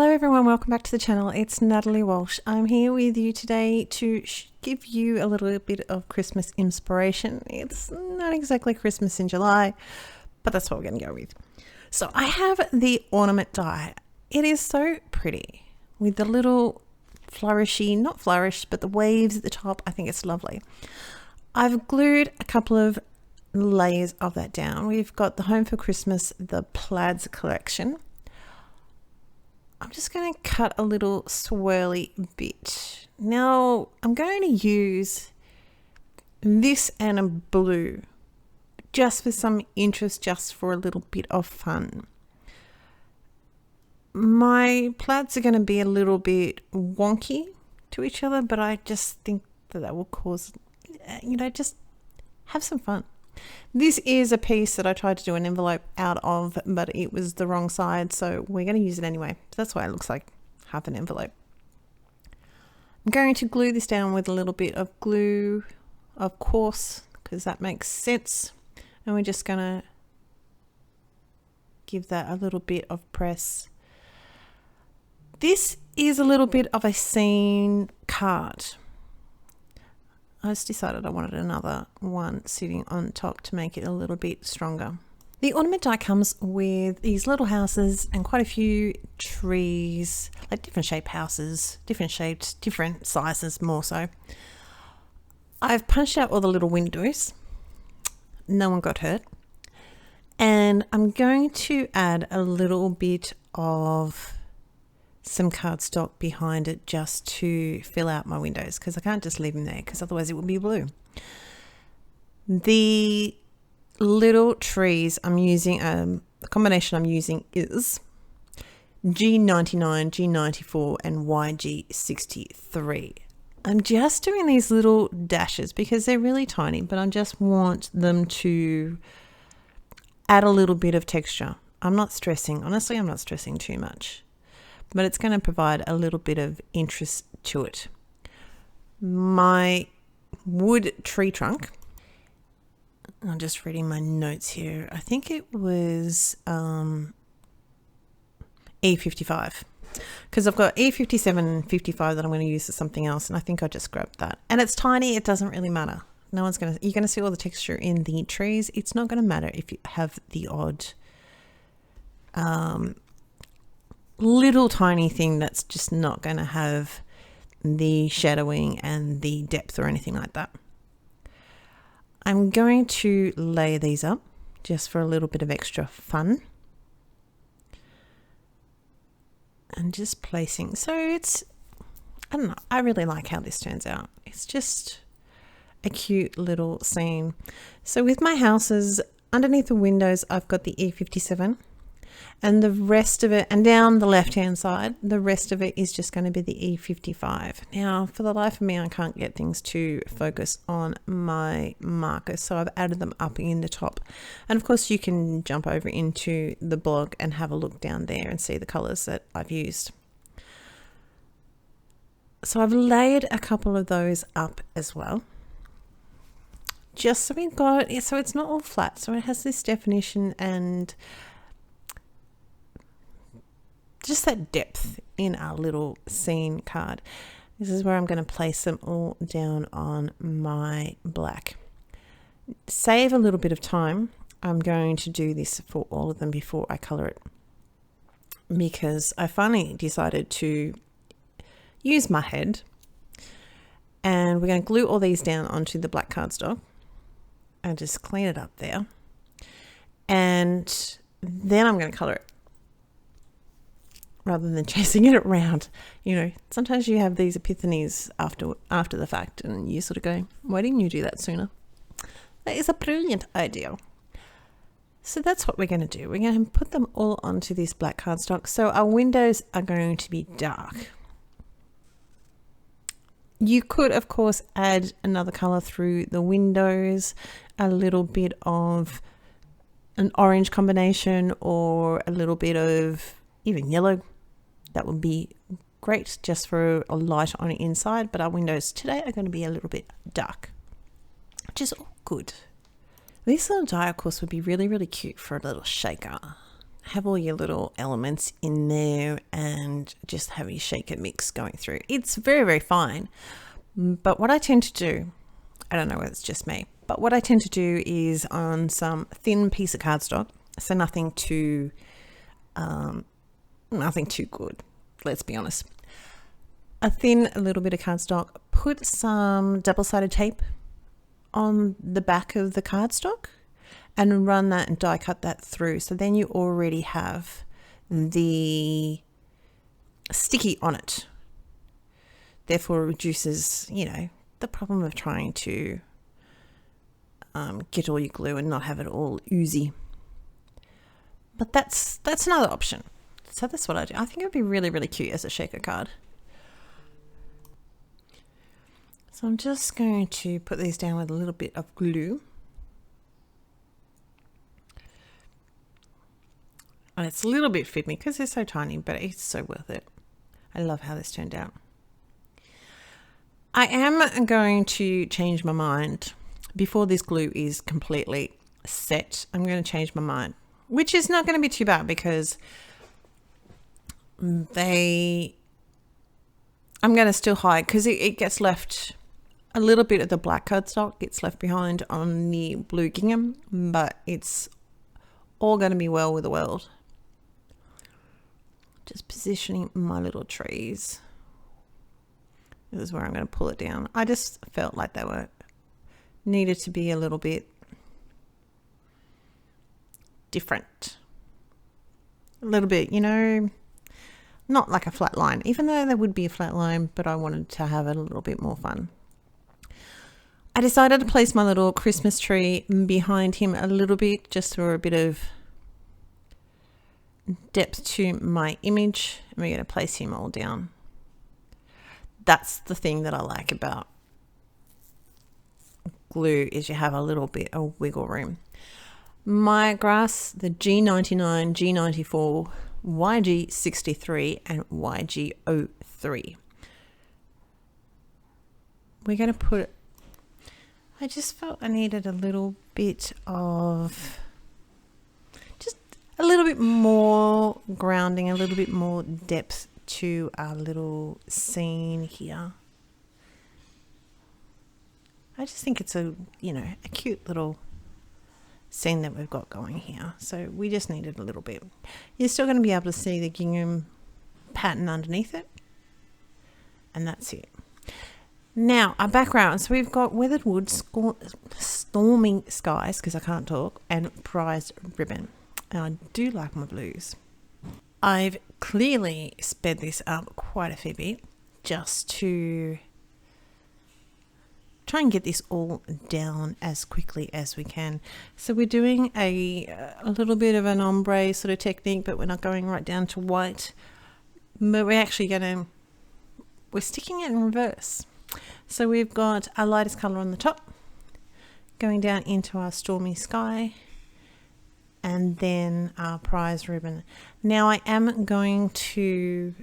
Hello everyone, welcome back to the channel. It's Natalie Walsh. I'm here with you today to give you a little bit of Christmas inspiration. It's not exactly Christmas in July, but that's what we're going to go with. So I have the Ornament die. It is so pretty with the little flourishy, not flourished, but the waves at the top. I think it's lovely. I've glued a couple of layers of that down. We've got the Home for Christmas, the Plaids collection. I'm just going to cut a little swirly bit. Now I'm going to use this and a blue just for some interest, just for a little bit of fun. My plaids are going to be a little bit wonky to each other, but I just think that will cause, just have some fun. This is a piece that I tried to do an envelope out of, but it was the wrong side, so we're going to use it anyway. So that's why it looks like half an envelope. I'm going to glue this down with a little bit of glue, of course, because that makes sense. And we're just going to give that a little bit of press. This is a little bit of a scene card. I just decided I wanted another one sitting on top to make it a little bit stronger. The ornament die comes with these little houses and quite a few trees, like different shaped houses, different shaped, different sizes more so. I've punched out all the little windows. No one got hurt. And I'm going to add a little bit of some cardstock behind it just to fill out my windows, because I can't just leave them there because otherwise it would be blue. The little trees I'm using, the combination I'm using is G99, G94 and YG63. I'm just doing these little dashes because they're really tiny, but I just want them to add a little bit of texture. I'm not stressing, honestly, I'm not stressing too much, but it's going to provide a little bit of interest to it. My wood tree trunk, I'm just reading my notes here. I think it was E55, because I've got E57 and 55 that I'm going to use for something else, and I think I just grabbed that. And it's tiny, it doesn't really matter. You're going to see all the texture in the trees. It's not going to matter if you have the odd little tiny thing that's just not going to have the shadowing and the depth or anything like that. I'm going to layer these up just for a little bit of extra fun. And just placing, so it's, I don't know, I really like how this turns out. It's just a cute little scene. So with my houses, underneath the windows, I've got the E57. And the rest of it, and down the left hand side, the rest of it is just going to be the E55. Now, for the life of me, I can't get things to focus on my marker, so I've added them up in the top. And of course, you can jump over into the blog and have a look down there and see the colors that I've used. So I've layered a couple of those up as well, just so we've got, so it's not all flat, so it has this definition and just that depth in our little scene card. This is where I'm going to place them all down on my black. Save a little bit of time. I'm going to do this for all of them before I color it, because I finally decided to use my head, and we're going to glue all these down onto the black cardstock and just clean it up there, and then I'm going to color it rather than chasing it around. Sometimes you have these epiphanies after the fact, and you sort of go, why didn't you do that sooner? That is a brilliant idea. So that's what we're going to do. We're going to put them all onto this black cardstock. So our windows are going to be dark. You could, of course, add another color through the windows, a little bit of an orange combination or a little bit of even yellow. That would be great just for a light on the inside, but our windows today are going to be a little bit dark, which is all good. This little die, of course, would be really, really cute for a little shaker. have all your little elements in there and just have your shaker mix going through. It's very, very fine. But what I tend to do, I don't know whether it's just me, but what I tend to do is on some thin piece of cardstock, so nothing too good, let's be honest. A little bit of cardstock, put some double-sided tape on the back of the cardstock and run that and die cut that through. So then you already have the sticky on it. Therefore, it reduces, the problem of trying to get all your glue and not have it all oozy. But that's another option. So that's what I do. I think it would be really, really cute as a shaker card. So I'm just going to put these down with a little bit of glue. And it's a little bit fibmy because they're so tiny, but it's so worth it. I love how this turned out. I am going to change my mind before this glue is completely set. I'm going to change my mind, which is not going to be too bad because I'm going to still hide because it gets left. A little bit of the black cardstock gets left behind on the blue gingham, but it's all going to be well with the world. Just positioning my little trees. This is where I'm going to pull it down. I just felt like they needed to be a little bit different. A little bit, not like a flat line, even though there would be a flat line, but I wanted to have it a little bit more fun. I decided to place my little Christmas tree behind him a little bit, just for a bit of depth to my image. And we're going to place him all down. That's the thing that I like about glue, is you have a little bit of wiggle room. My grass, the G99, G94, YG63 and YG03. We're going to put, I just felt I needed a little bit of, just a little bit more grounding, a little bit more depth to our little scene here. I just think it's a cute little scene that we've got going here. So we just needed a little bit. You're still going to be able to see the gingham pattern underneath it. And that's it. Now, our background. So we've got weathered wood, storming skies, because I can't talk, and prized ribbon. And I do like my blues. I've clearly sped this up quite a fair bit just to try and get this all down as quickly as we can. So we're doing a little bit of an ombre sort of technique, but we're not going right down to white. But we're actually we're sticking it in reverse. So we've got our lightest color on the top, going down into our stormy sky, and then our prize ribbon. Now I am going to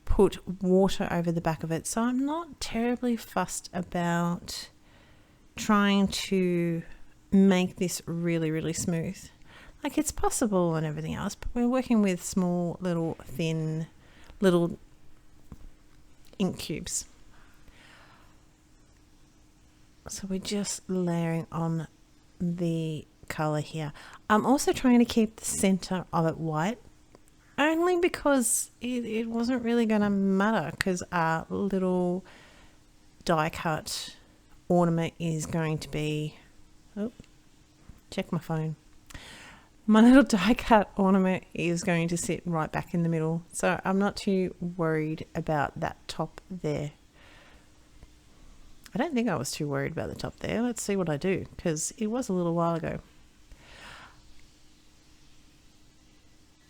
put water over the back of it, so I'm not terribly fussed about trying to make this really, really smooth. Like, it's possible and everything else, but we're working with small, little, thin, little ink cubes. So we're just layering on the color here. I'm also trying to keep the center of it white, only because it wasn't really going to matter, because our little die cut ornament is going to be, check my phone. My little die cut ornament is going to sit right back in the middle, so I'm not too worried about that top there. I don't think I was too worried about the top there. Let's see what I do, because it was a little while ago.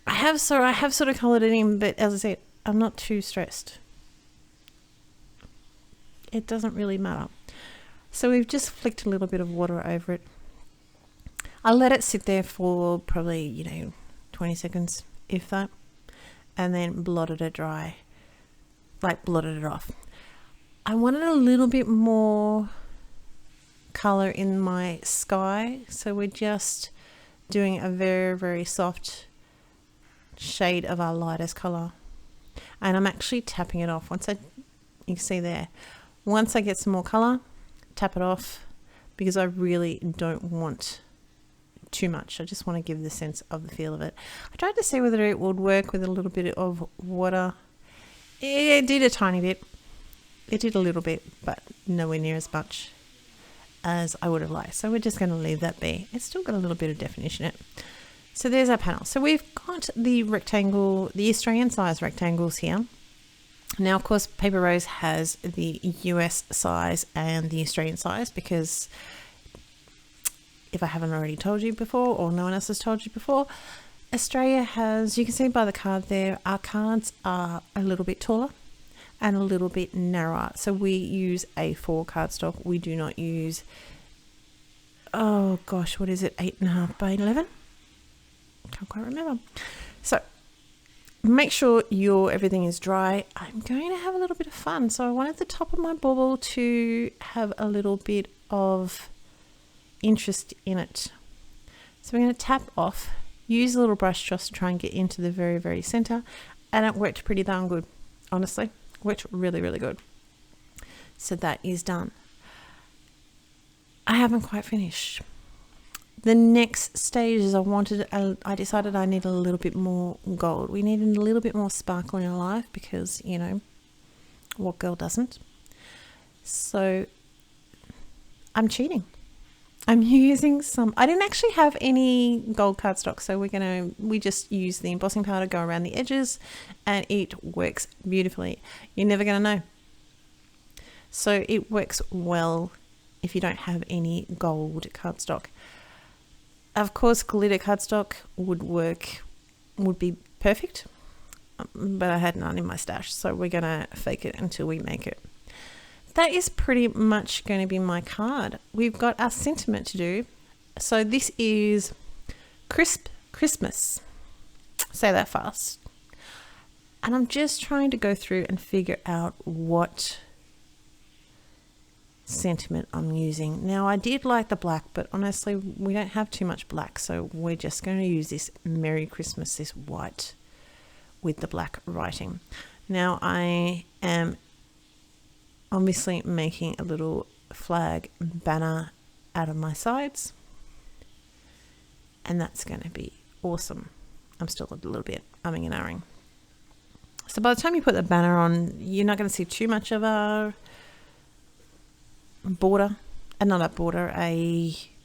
I have sort of coloured it in, but as I said, I'm not too stressed. It doesn't really matter. So we've just flicked a little bit of water over it. I let it sit there for probably, 20 seconds, if that, and then blotted it dry, blotted it off. I wanted a little bit more color in my sky, so we're just doing a very, very soft shade of our lightest color. And I'm actually tapping it off. You can see there, once I get some more color, tap it off, because I really don't want too much. I just want to give the sense of the feel of it. I tried to see whether it would work with a little bit of water. It did a tiny bit. It did a little bit, but nowhere near as much as I would have liked. So we're just going to leave that be. It's still got a little bit of definition in it. So there's our panel. So we've got the rectangle, the Australian size rectangles here. Now, of course, Paper Rose has the US size and the Australian size, because if I haven't already told you before, or no one else has told you before, Australia has, you can see by the card there, our cards are a little bit taller and a little bit narrower. So we use A4 cardstock. We do not use, oh gosh, what is it, 8.5 by 11? Can't quite remember. So make sure everything is dry. I'm going to have a little bit of fun. So I wanted the top of my bauble to have a little bit of interest in it. So we're going to tap off, use a little brush just to try and get into the very, very center. And it worked pretty darn good, honestly. Worked really, really good. So that is done. I haven't quite finished. The next stage is I decided I need a little bit more gold. We needed a little bit more sparkle in our life, because, you know, what girl doesn't? So I'm cheating. I'm using I didn't actually have any gold cardstock, so we just use the embossing powder, go around the edges, and it works beautifully. You're never going to know. So it works well if you don't have any gold cardstock. Of course, glitter cardstock would be perfect, but I had none in my stash, so we're going to fake it until we make it. That is pretty much going to be my card. We've got our sentiment to do. So this is Crisp Christmas. Say that fast. And I'm just trying to go through and figure out what sentiment I'm using. Now, I did like the black, but honestly, we don't have too much black, so we're just going to use this Merry Christmas, this white with the black writing. Now, I am obviously making a little flag banner out of my sides, and that's going to be awesome. I'm still a little bit umming and ahhing. So by the time you put the banner on, you're not going to see too much of a border, and not a border,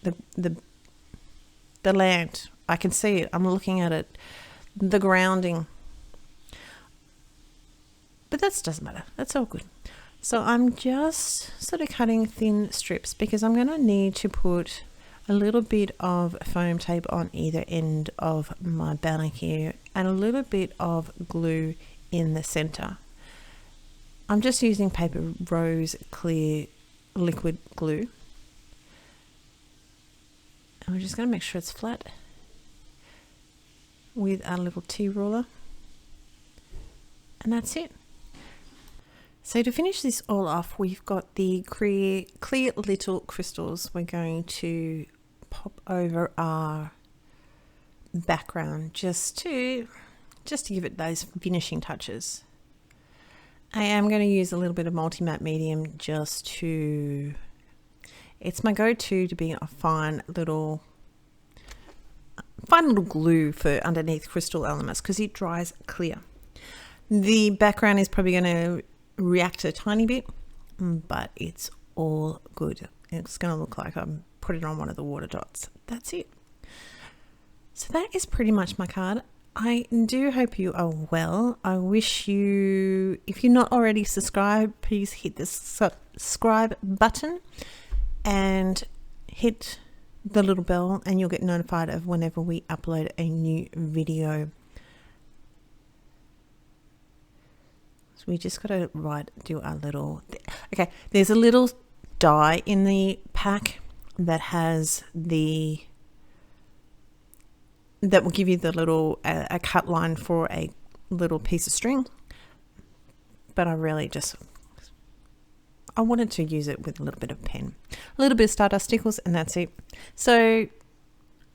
the land. I can see it. I'm looking at it. The grounding. But that doesn't matter. That's all good. So I'm just sort of cutting thin strips, because I'm going to need to put a little bit of foam tape on either end of my banner here, and a little bit of glue in the center. I'm just using Paper Rose clear liquid glue, and we're just going to make sure it's flat with our little tea ruler, and that's it. So to finish this all off, we've got the clear little crystals we're going to pop over our background just to give it those finishing touches. I am going to use a little bit of multi-matte medium it's my go-to to be a fine little glue for underneath crystal elements, because it dries clear. The background is probably going to react a tiny bit, but it's all good. It's going to look like I'm putting it on one of the water dots. That's it. So that is pretty much my card. I do hope you are well. I wish you, if you're not already subscribed, please hit the subscribe button and hit the little bell, and you'll get notified of whenever we upload a new video. So we just got to do our little, okay, there's a little die in the pack that has that will give you the little a cut line for a little piece of string, but I wanted to use it with a little bit of pen, a little bit of Stardust Stickles, and that's it. So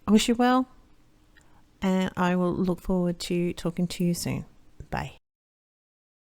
I wish you well, and I will look forward to talking to you soon. Bye.